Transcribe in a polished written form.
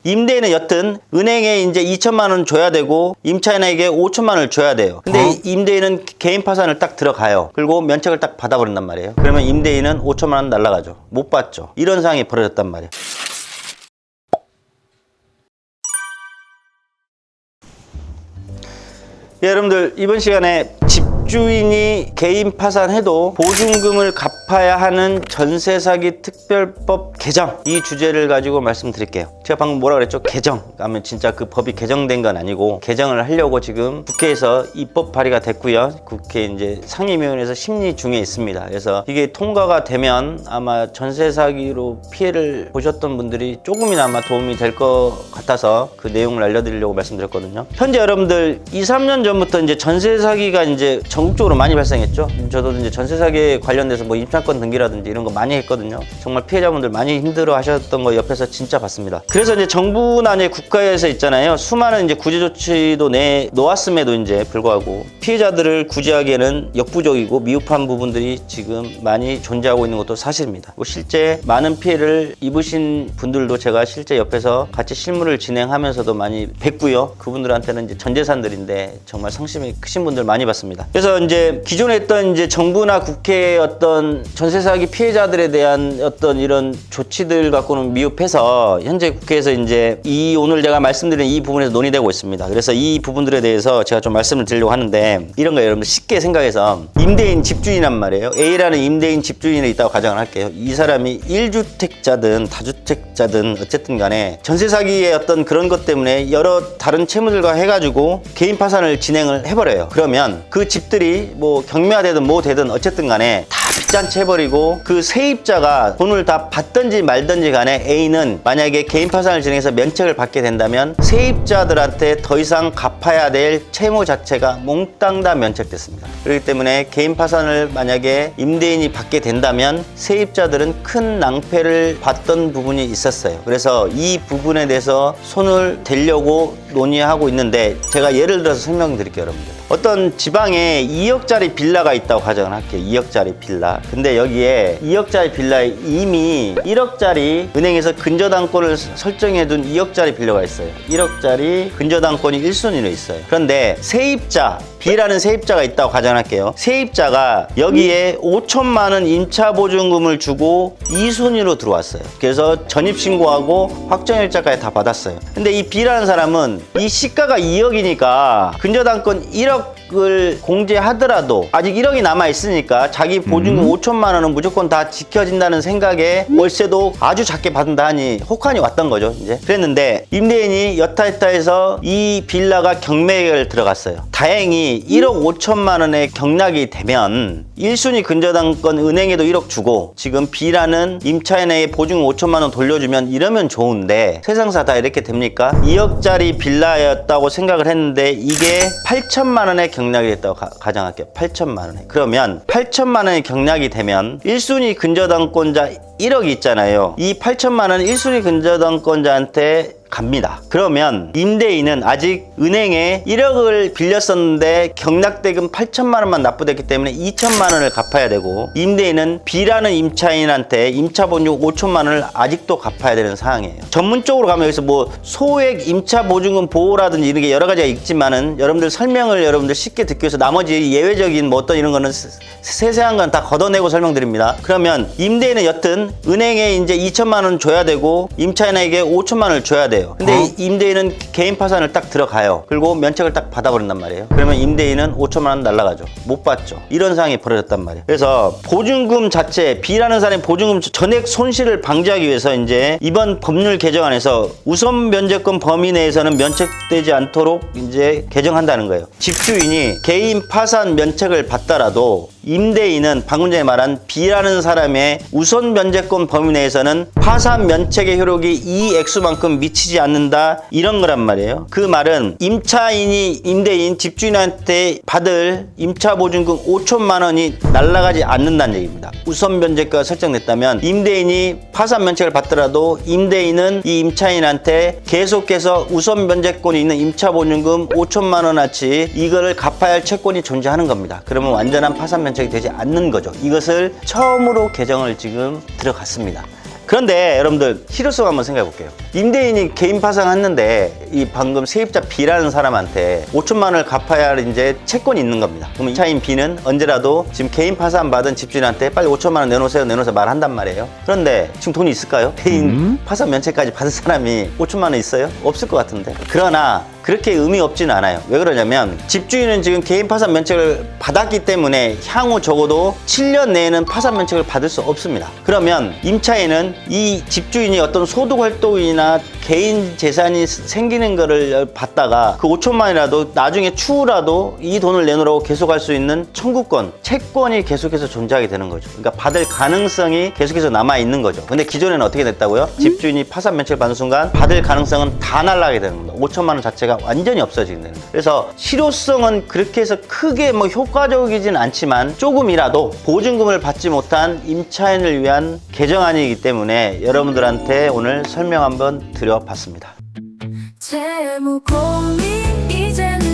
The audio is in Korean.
임대인은 여튼 은행에 이제 2천만 원 줘야 되고 임차인에게 5천만 원을 줘야 돼요. 근데 임대인은 개인 파산을 딱 들어가요. 그리고 면책을 딱 받아버린단 말이에요. 그러면 임대인은 5천만 원 날라가죠. 못 받죠. 이런 상황이 벌어졌단 말이에요. 예, 여러분들 이번 시간에 집주인이 개인 파산해도 보증금을 갚아야 하는 전세 사기 특별법 개정, 이 주제를 가지고 말씀드릴게요. 제가 방금 뭐라 그랬죠? 개정 하면 진짜 그 법이 개정된 건 아니고 개정을 하려고 지금 국회에서 입법 발의가 됐고요. 국회 이제 상임위원회에서 심의 중에 있습니다. 그래서 이게 통과가 되면 아마 전세 사기로 피해를 보셨던 분들이 조금이나마 도움이 될 것 같아서 그 내용을 알려드리려고 말씀드렸거든요. 현재 여러분들 2, 3년 전부터 이제 전세 사기가 이제 전국적으로 많이 발생했죠. 저도 이제 전세 사기에 관련돼서 뭐 임차권 등기라든지 이런 거 많이 했거든요. 정말 피해자분들 많이 힘들어 하셨던 거 옆에서 진짜 봤습니다. 그래서 이제 정부나 이제 국가에서 있잖아요. 수많은 이제 구제 조치도 놓았음에도 이제 불구하고 피해자들을 구제하기에는 역부족이고 미흡한 부분들이 지금 많이 존재하고 있는 것도 사실입니다. 실제 많은 피해를 입으신 분들도 제가 실제 옆에서 같이 실무를 진행하면서도 많이 뵀고요. 그분들한테는 이제 전 재산들인데 정말 상심이 크신 분들 많이 봤습니다. 그래서 이제 기존에 했던 이제 정부나 국회의 어떤 전세 사기 피해자들에 대한 어떤 이런 조치들 갖고는 미흡해서 현재 국회에서 이제 오늘 제가 말씀드린 이 부분에서 논의되고 있습니다. 그래서 이 부분들에 대해서 제가 좀 말씀을 드리려고 하는데 이런 거예요. 여러분들 쉽게 생각해서 임대인 집주인이란 말이에요. A라는 임대인 집주인이 있다고 가정을 할게요. 이 사람이 1주택자든 다주택자든 어쨌든 간에 전세 사기의 어떤 그런 것 때문에 여러 다른 채무들과 해가지고 개인 파산을 진행을 해버려요. 그러면 그 집들이 뭐 경매화되든 뭐 되든 어쨌든 간에 다 빚잔치 해버리고 그 세입자가 돈을 다 받든지 말든지 간에 A는 만약에 개인 파산을 진행해서 면책을 받게 된다면 세입자들한테 더 이상 갚아야 될 채무 자체가 몽땅 다 면책됐습니다. 그렇기 때문에 개인 파산을 만약에 임대인이 받게 된다면 세입자들은 큰 낭패를 봤던 부분이 있었어요. 그래서 이 부분에 대해서 손을 대려고 논의하고 있는데 제가 예를 들어서 설명드릴게요, 여러분들. 어떤 지방에 2억짜리 빌라가 있다고 가정을 할게요. 2억짜리 빌라. 근데 여기에 2억짜리 빌라에 이미 1억짜리 은행에서 근저당권을 설정해둔 2억짜리 빌라가 있어요. 1억짜리 근저당권이 1순위로 있어요. 그런데 세입자 B라는 세입자가 있다고 가정할게요. 세입자가 여기에 5천만 원 임차보증금을 주고 2순위로 들어왔어요. 그래서 전입신고하고 확정일자까지 다 받았어요. 근데 이 B라는 사람은 이 시가가 2억이니까 근저당권 1억을 공제하더라도 아직 1억이 남아있으니까 자기 보증금 5천만 원은 무조건 다 지켜진다는 생각에 월세도 아주 작게 받는다 하니 혹한이 왔던 거죠. 이제 그랬는데 임대인이 여타여타해서 이 빌라가 경매에 들어갔어요. 다행히 1억 5천만 원의 경락이 되면 1순위 근저당권 은행에도 1억 주고 지금 B라는 임차인에게 보증금 5천만 원 돌려주면 이러면 좋은데 세상사 다 이렇게 됩니까? 2억짜리 빌라였다고 생각을 했는데 이게 8천만 원의 경락이 됐다고 가정할게요. 8천만 원에. 그러면 8천만 원의 경락이 되면 1순위 근저당권자 1억이 있잖아요. 이 8천만 원 1순위 근저당권자한테 갑니다. 그러면 임대인은 아직 은행에 1억을 빌렸었는데 경락대금 8천만 원만 납부됐기 때문에 2천만 원을 갚아야 되고 임대인은 B라는 임차인한테 임차보증금 5천만 원을 아직도 갚아야 되는 상황이에요. 전문적으로 가면 여기서 뭐 소액 임차보증금 보호라든지 이런 게 여러 가지가 있지만은 여러분들 설명을 여러분들 쉽게 듣기 위해서 나머지 예외적인 뭐 어떤 이런 거는 세세한 건 다 걷어내고 설명드립니다. 그러면 임대인은 여튼 은행에 이제 2천만 원 줘야 되고 임차인에게 5천만 원을 줘야 돼요. 근데 임대인은 개인 파산을 딱 들어가요. 그리고 면책을 딱 받아버린단 말이에요. 그러면 임대인은 5천만 원 날라가죠. 못 받죠. 이런 상황이 벌어졌단 말이에요. 그래서 보증금 자체, B라는 사람의 보증금 전액 손실을 방지하기 위해서 이제 이번 법률 개정안에서 우선 면제권 범위 내에서는 면책되지 않도록 이제 개정한다는 거예요. 집주인이 개인 파산 면책을 받더라도 임대인은 방금 전에 말한 B라는 사람의 우선 면제권 범위 내에서는 파산 면책의 효력이 이 액수만큼 미치지 않는다, 이런 거란 말이에요. 그 말은 임차인이 임대인 집주인한테 받을 임차보증금 5천만 원이 날아가지 않는다는 얘기입니다. 우선 면제가가 설정됐다면 임대인이 파산 면책을 받더라도 임대인은 이 임차인한테 계속해서 우선 면제권이 있는 임차보증금 5천만 원어치 이거를 갚아야 할 채권이 존재하는 겁니다. 그러면 완전한 파산 면책이 되지 않는 거죠. 이것을 처음으로 개정을 지금 들어갔습니다. 그런데 여러분들 실효성 한번 생각해 볼게요. 임대인이 개인 파산했는데 이 방금 세입자 B라는 사람한테 5천만 원을 갚아야 할 이제 채권이 있는 겁니다. 그럼 임차인 B는 언제라도 지금 개인 파산 받은 집주인한테 빨리 5천만 원 내놓으세요 말한단 말이에요. 그런데 지금 돈이 있을까요? 개인 파산 면책까지 받은 사람이 5천만 원 있어요? 없을 것 같은데. 그러나 그렇게 의미 없지는 않아요. 왜 그러냐면 집주인은 지금 개인 파산 면책을 받았기 때문에 향후 적어도 7년 내에는 파산 면책을 받을 수 없습니다. 그러면 임차인은 이 집주인이 어떤 소득 활동이나 개인 재산이 생기는 거를 받다가 그 5천만 원이라도 나중에 추후라도 이 돈을 내놓으라고 계속할 수 있는 청구권, 채권이 계속해서 존재하게 되는 거죠. 그러니까 받을 가능성이 계속해서 남아 있는 거죠. 근데 기존에는 어떻게 됐다고요? 집주인이 파산 면책을 받는 순간 받을 가능성은 다 날아가게 되는 겁니다. 5천만 원 자체가 완전히 없어지게 되는 거예요. 그래서 실효성은 그렇게 해서 크게 뭐 효과적이진 않지만 조금이라도 보증금을 받지 못한 임차인을 위한 개정안이기 때문에 여러분들한테 오늘 설명 한번 드려봤습니다. 재무 고민 이제는